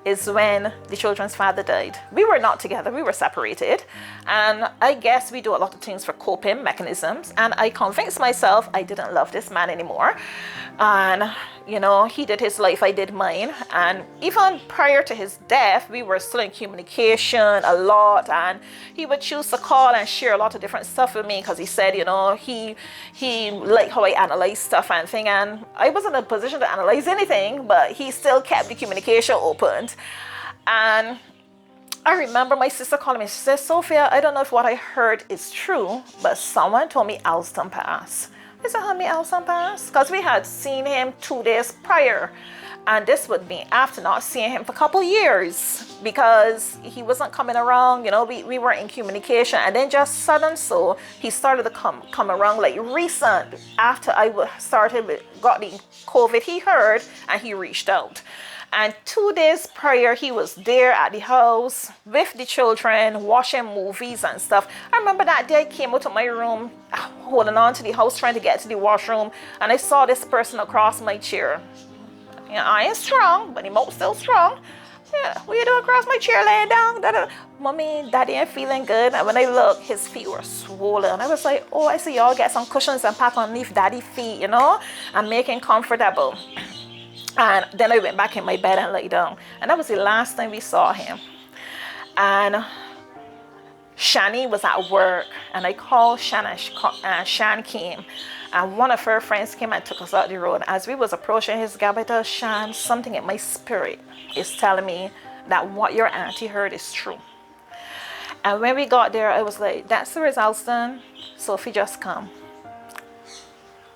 is when the children's father died. We were not together, we were separated. And I guess we do a lot of things for coping mechanisms. And I convinced myself I didn't love this man anymore. And, he did his life, I did mine. And even prior to his death, we were still in communication a lot. And he would choose to call and share a lot of different stuff with me, because he said, he liked how I analyze stuff and thing. And I wasn't in a position to analyze anything, but he still kept the communication open. And I remember my sister calling me. She said, Sophia, I don't know if what I heard is true, but someone told me Alston passed. I said, how me Alston passed? Because we had seen him 2 days prior. And this would be after not seeing him for a couple years, because he wasn't coming around. We weren't in communication. And then just sudden, so he started to come around like recent after I got the COVID. He heard and he reached out. And 2 days prior, he was there at the house with the children, watching movies and stuff. I remember that day I came out of my room, holding on to the house, trying to get to the washroom, and I saw this person across my chair. I ain't strong, but the mouth still strong. Yeah, what you doing across my chair, laying down? Mommy, Daddy ain't feeling good. And when I looked, his feet were swollen. I was like, oh, I see y'all get some cushions and pack underneath Daddy's feet, and make him comfortable. And then I went back in my bed and lay down. And that was the last time we saw him. And Shani was at work, and I called Shan, and Shan came. And one of her friends came and took us out the road. As we was approaching his gap, I told Shan, something in my spirit is telling me that what your auntie heard is true. And when we got there, I was like, that's the results done. Sophie just come.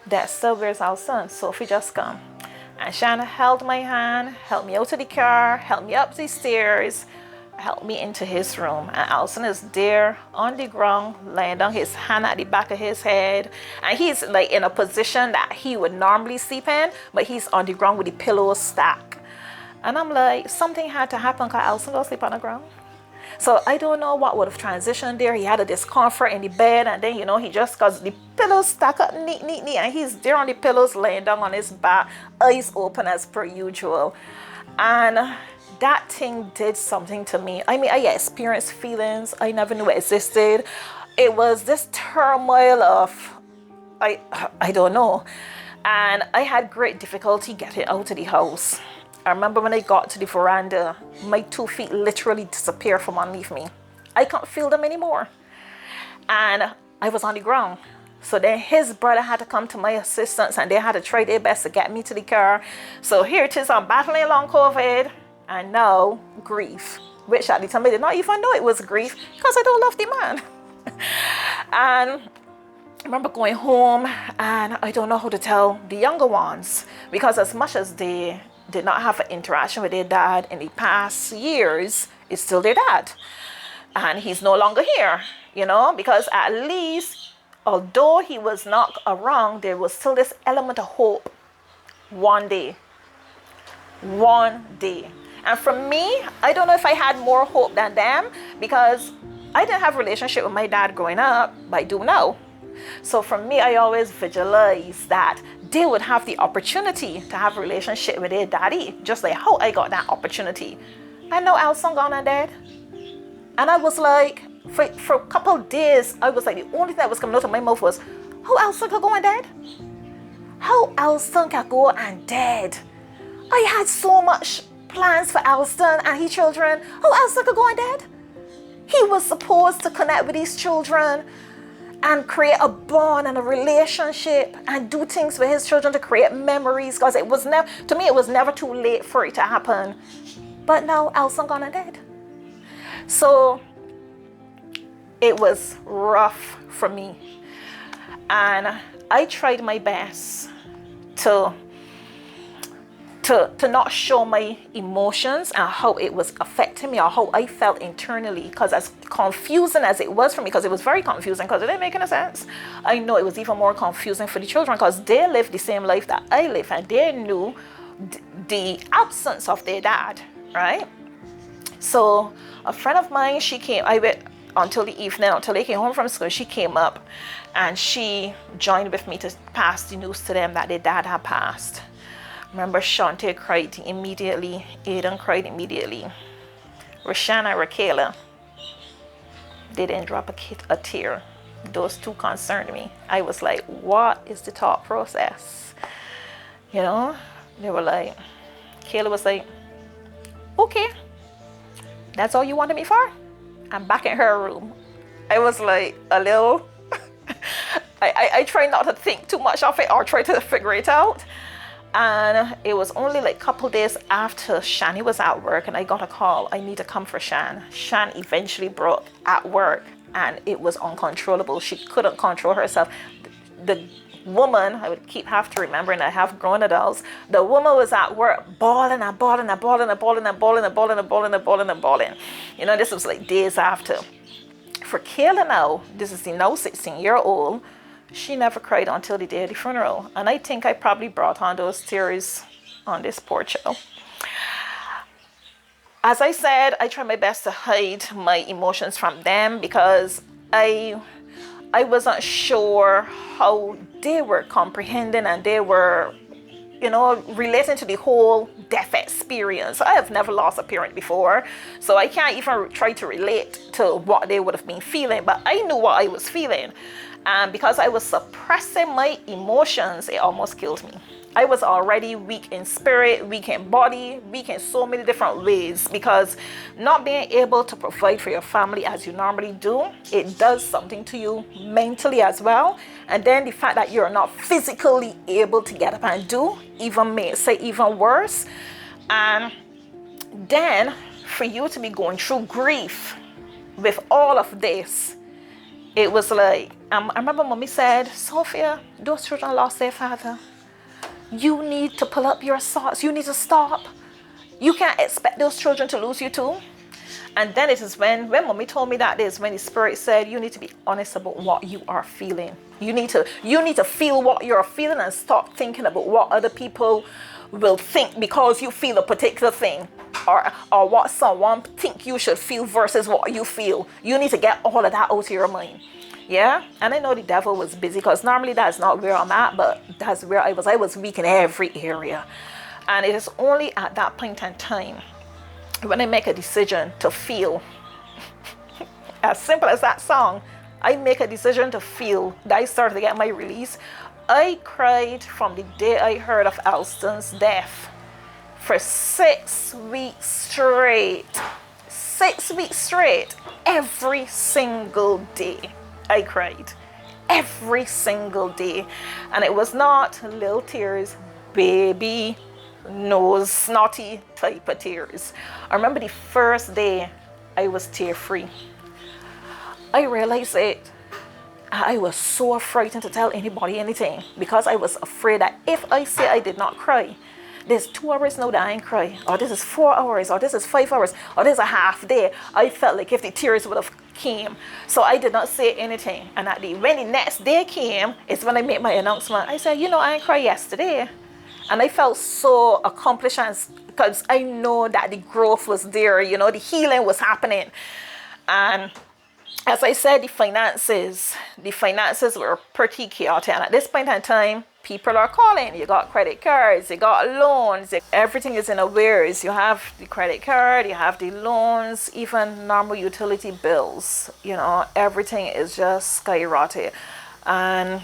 That's the results done. Sophie just come. And Shanna held my hand, helped me out of the car, helped me up the stairs, helped me into his room. And Alson is there on the ground, laying down, his hand at the back of his head. And he's like in a position that he would normally sleep in, but he's on the ground with the pillows stacked. And I'm like, something had to happen because Alson don't sleep on the ground. So I don't know what would have transitioned there. He had a discomfort in the bed, and then, he just got the pillows stacked up neat, and he's there on the pillows, laying down on his back, eyes open as per usual. And that thing did something to me. I experienced feelings I never knew existed. It was this turmoil of, I don't know. And I had great difficulty getting out of the house. I remember when I got to the veranda, my 2 feet literally disappeared from underneath me. I can't feel them anymore. And I was on the ground. So then his brother had to come to my assistance, and they had to try their best to get me to the car. So here it is, I'm battling long COVID and now grief, which at the time I did not even know it was grief because I don't love the man. And I remember going home, and I don't know how to tell the younger ones, because as much as they did not have an interaction with their dad in the past years, it's still their dad. And he's no longer here, because at least, although he was not around, there was still this element of hope. One day. And for me, I don't know if I had more hope than them, because I didn't have a relationship with my dad growing up, but I do now. So for me, I always visualize that they would have the opportunity to have a relationship with their daddy, just like how I got that opportunity. And now Alson gone and dead. And I was like, for a couple of days, I was like, the only thing that was coming out of my mouth was, how Alson could go and dead? How Alson could go and dead? I had so much plans for Alston and his children. How Alston could go and dead? He was supposed to connect with his children and create a bond and a relationship and do things with his children to create memories, because it was never, to me, it was never too late for it to happen. But now Alston gone and dead. So it was rough for me. And I tried my best to not show my emotions and how it was affecting me or how I felt internally, because as confusing as it was for me, because it was very confusing because it didn't make any sense, I know it was even more confusing for the children, because they lived the same life that I live, and they knew the absence of their dad, right? So a friend of mine, she came, I went until the evening, until they came home from school. She came up and she joined with me to pass the news to them that their dad had passed. Remember, Shante cried immediately. Aiden cried immediately. Rashan and Rakayla, they didn't drop a tear. Those two concerned me. I was like, what is the thought process? They were like, Kayla was like, okay, that's all you wanted me for? I'm back in her room. I was like a little, I try not to think too much of it or try to figure it out. And it was only like a couple days after Shani was at work and I got a call, I need to come for Shan. Shan eventually broke at work and it was uncontrollable. She couldn't control herself. The woman, I would have to remember, and I have grown adults, the woman was at work bawling. This was like days after. For Kayla now, this is the now 16-year-old, she never cried until the day of the funeral. And I think I probably brought on those tears on this poor child. As I said, I try my best to hide my emotions from them because I wasn't sure how they were comprehending and they were, relating to the whole death experience. I have never lost a parent before, so I can't even try to relate to what they would have been feeling, but I knew what I was feeling. And because I was suppressing my emotions, it almost killed me. I was already weak in spirit, weak in body, weak in so many different ways, because not being able to provide for your family as you normally do, it does something to you mentally as well. And then the fact that you're not physically able to get up and do even makes it even worse. And then for you to be going through grief with all of this, it was like, I remember mommy said, Sophia, those children lost their father. You need to pull up your socks. You need to stop. You can't expect those children to lose you too. And then it is when mommy told me that, is when the spirit said, you need to be honest about what you are feeling. You need to feel what you're feeling and stop thinking about what other people will think because you feel a particular thing, or what someone think you should feel versus what you feel. You need to get all of that out of your mind. Yeah, and I know the devil was busy because normally that's not where I'm at, but that's where I was. I was weak in every area. And it is only at that point in time when I make a decision to feel, as simple as that song, I make a decision to feel, that I started to get my release. I cried from the day I heard of Alston's death for 6 weeks straight. 6 weeks straight. Every single day I cried. Every single day. And it was not little tears, baby nose snotty type of tears. I remember the first day I was tear free. I realized it. I was so frightened to tell anybody anything because I was afraid that if I say I did not cry, there's 2 hours now that I ain't cry, or this is 4 hours, or this is 5 hours, or this is a half day. I felt like if the tears would have came. So I did not say anything. And when the next day came, is when I made my announcement. I said, I ain't cry yesterday. And I felt so accomplished because I know that the growth was there, the healing was happening. And as I said, the finances were pretty chaotic. And at this point in time, people are calling. You got credit cards, you got loans, everything is in arrears. You have the credit card, you have the loans, even normal utility bills. Everything is just skyrocketing. And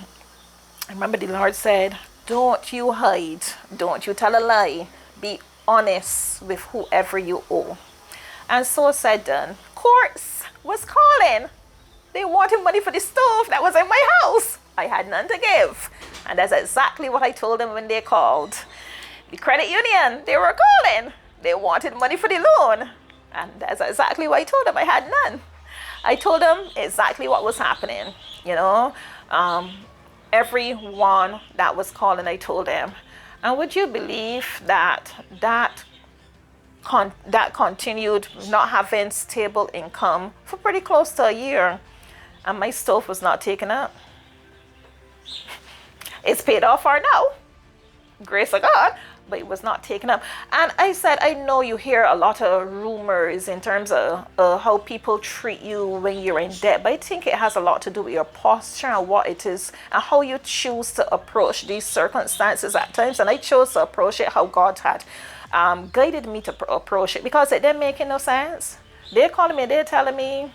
I remember the Lord said, don't you hide, don't you tell a lie, be honest with whoever you owe. And so said, done. Courts was calling. They wanted money for the stove that was in my house. I had none to give. And that's exactly what I told them when they called. The credit union, they were calling. They wanted money for the loan. And that's exactly what I told them. I had none. I told them exactly what was happening. Everyone that was calling, I told them. And would you believe that continued not having stable income for pretty close to a year, and my stove was not taken up. It's paid off for now, grace of God, but it was not taken up. And I said, I know you hear a lot of rumors in terms of how people treat you when you're in debt, but I think it has a lot to do with your posture and what it is and how you choose to approach these circumstances at times. And I chose to approach it how God had guided me to approach it, because it didn't make no sense. They're calling me, they're telling me,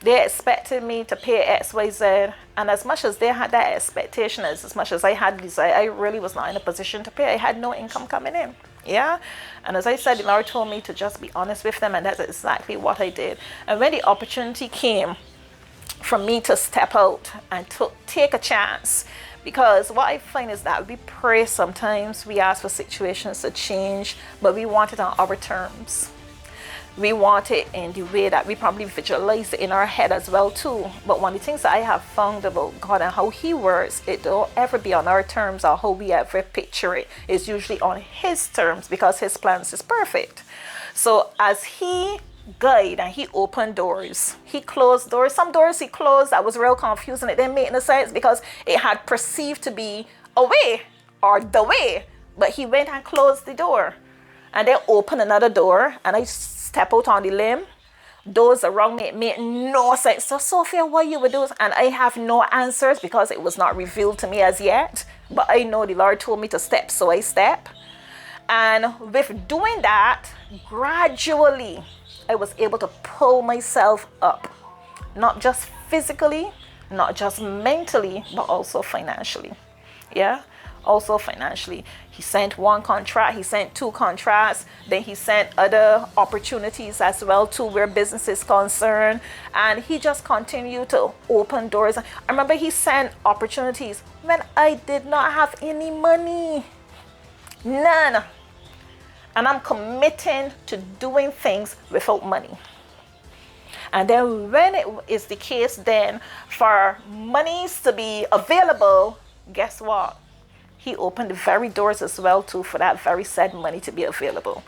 they expected me to pay XYZ, and as much as they had that expectation, as much as I had desire, I really was not in a position to pay. I had no income coming in. Yeah. And as I said, the Lord told me to just be honest with them, and that's exactly what I did. And when the opportunity came for me to step out and to take a chance, because what I find is that we pray sometimes, we ask for situations to change, but we want it on our terms. We want it in the way that we probably visualize it in our head as well too. But one of the things that I have found about God and how He works, it don't ever be on our terms or how we ever picture it. It's usually on His terms, because His plans is perfect. So as He guide and He opened doors, He closed doors. Some doors He closed that was real confusing. It didn't make no sense because it had perceived to be a way or the way, but He went and closed the door and then opened another door, and I step out on the limb. Those around me, it made no sense. So, Sophia, what you would do? And I have no answers because it was not revealed to me as yet. But I know the Lord told me to step, so I step. And with doing that, gradually, I was able to pull myself up. Not just physically, not just mentally, but also financially. Yeah? Also financially. He sent one contract, He sent 2 contracts, then He sent other opportunities as well too, where business is concerned, and He just continued to open doors. I remember He sent opportunities when I did not have any money, none, and I'm committing to doing things without money. And then when it is the case then for monies to be available, guess what? He opened the very doors as well too for that very said money to be available,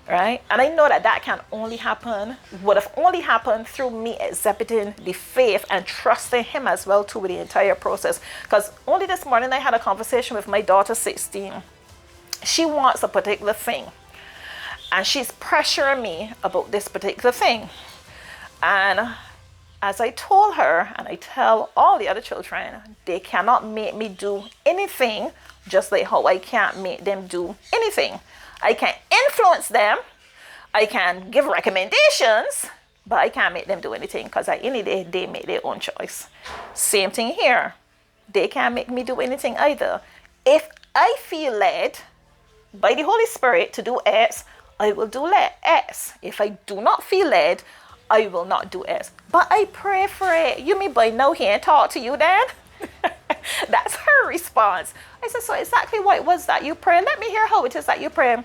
right? And I know that can only happen, would have only happened through me exhibiting the faith and trusting Him as well too with the entire process. Because only this morning I had a conversation with my daughter, 16. She wants a particular thing, and she's pressuring me about this particular thing. And as I told her, and I tell all the other children, they cannot make me do anything just like how I can't make them do anything. I can influence them, I can give recommendations, but I can't make them do anything, because at any day, they make their own choice. Same thing here. they can't make me do anything either. If I feel led by the Holy Spirit to do X, I will do X. If I do not feel led, I will not do X. But I pray for it. You mean by now he ain't talk to you then? That's her response. I said, so exactly what was that you pray? Let me hear how it is that you pray.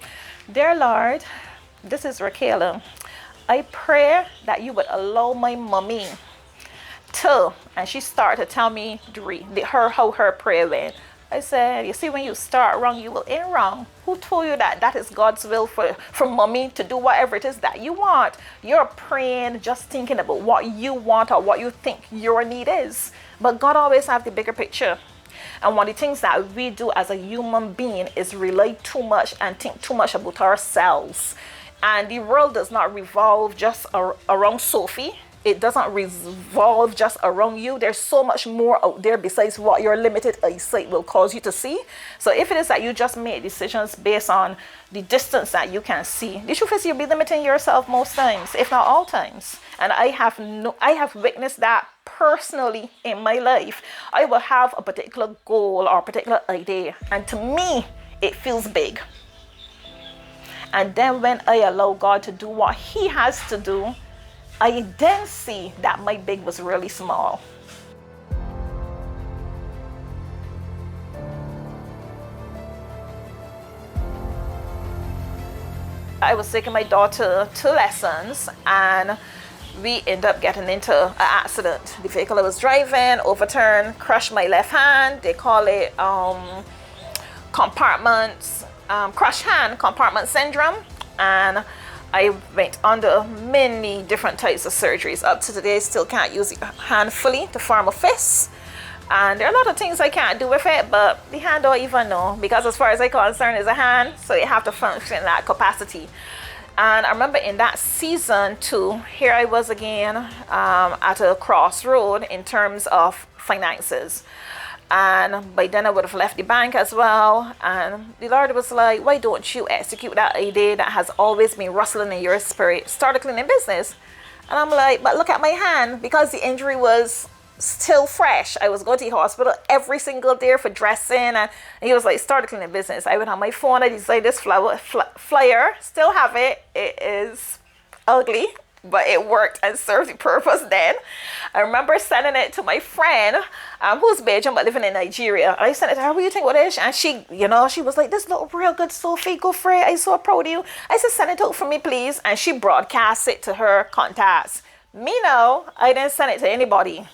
Dear Lord, this is Raquel. I pray that you would allow my mommy to, and she started to tell me how her prayer went. I said, you see, when you start wrong, you will end wrong. Who told you that that is God's will for mommy to do whatever it is that you want? You're praying, just thinking about what you want or what you think your need is. But God always has the bigger picture. And one of the things that we do as a human being is rely too much and think too much about ourselves. And the world does not revolve just around Sophie. It doesn't revolve just around you. There's so much more out there besides what your limited eyesight will cause you to see. So if it is that you just make decisions based on the distance that you can see, the truth is you'll be limiting yourself most times, if not all times. And I have witnessed that personally in my life. I will have a particular goal or a particular idea, and to me, it feels big. And then when I allow God to do what he has to do, I then see that my big was really small. I was taking my daughter to lessons and we ended up getting into an accident. The vehicle I was driving overturned, crushed my left hand. They call it crush hand compartment syndrome. And I went under many different types of surgeries. Up to today, still can't use the hand fully to form a fist. And there are a lot of things I can't do with it, but the hand don't even know, because as far as I'm concerned, it's a hand, so you have to function in that capacity. And I remember in that season too, here I was again at a crossroad in terms of finances. And by then I would have left the bank as well. And the Lord was like, why don't you execute that idea that has always been rustling in your spirit? Start a cleaning business. And I'm like, but look at my hand, because the injury was still fresh. I was going to the hospital every single day for dressing. And he was like, start a cleaning business. I went on my phone. I designed this flyer. Still have it. It is ugly, but it worked and served the purpose then. I remember sending it to my friend who's Belgian but living in Nigeria. And I sent it to her, what do you think about this? And she, she was like, this look real good, Sophie, go for it. I'm so proud of you. I said, send it out for me, please. And she broadcast it to her contacts. Me, no, I didn't send it to anybody,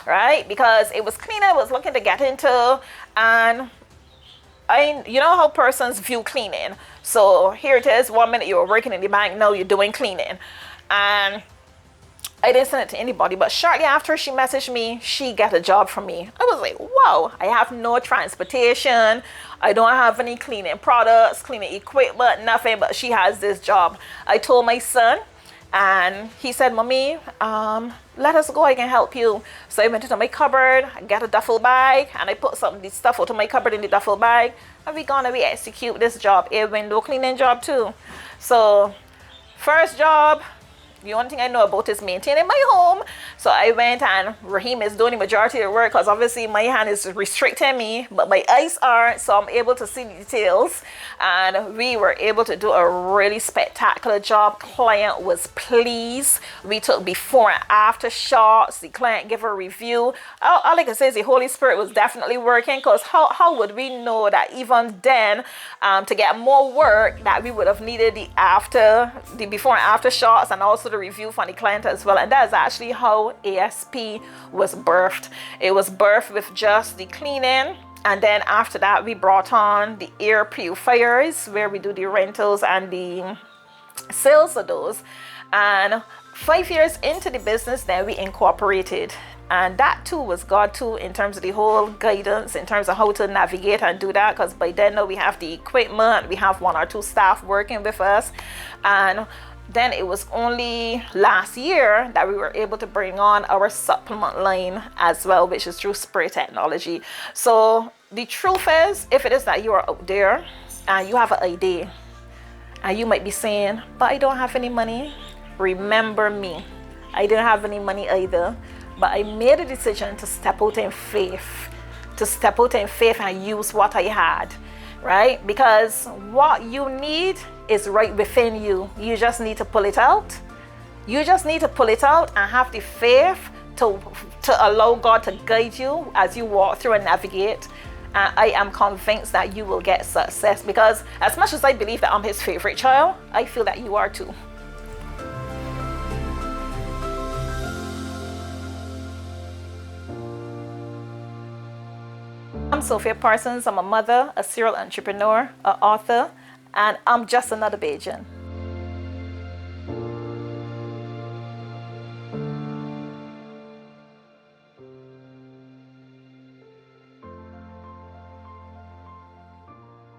right? Because it was cleaning I was looking to get into. And you know how persons view cleaning. So here it is, 1 minute you were working in the bank, now you're doing cleaning. And I didn't send it to anybody, but shortly after she messaged me, she got a job from me. I was like, wow, I have no transportation. I don't have any cleaning products, cleaning equipment, nothing, but she has this job. I told my son, and he said, Mommy, let us go, I can help you. So I went into my cupboard, I got a duffel bag, and I put some of the stuff out of my cupboard in the duffel bag, and we execute this job, a window cleaning job too. So first job, the only thing I know about is maintaining my home. So I went, and Raheem is doing the majority of the work because obviously my hand is restricting me, but my eyes aren't, so I'm able to see the details. And we were able to do a really spectacular job. Client was pleased. We took before and after shots. The client gave a review. All I can say is the Holy Spirit was definitely working, because how would we know that even then, to get more work, that we would have needed the before and after shots, and also the review from the client as well. And that's actually how ASP was birthed. It was birthed with just the cleaning, and then after that we brought on the air purifiers, where we do the rentals and the sales of those. And 5 years into the business, then we incorporated, and that too was God too, in terms of the whole guidance, in terms of how to navigate and do that, because by then now we have the equipment, we have 1 or 2 staff working with us. And then it was only last year that we were able to bring on our supplement line as well, which is through Spray Technology. So the truth is, if it is that you are out there and you have an idea and you might be saying, but I don't have any money, remember me. I didn't have any money either, but I made a decision to step out in faith to step out in faith and use what I had, right? Because what you need is right within you. You just need to pull it out. You just need to pull it out and have the faith to allow God to guide you as you walk through and navigate. And I am convinced that you will get success, because as much as I believe that I'm his favorite child, I feel that you are too. I'm Sophia Parsons. I'm a mother, a serial entrepreneur, an author, and I'm just another Bajan.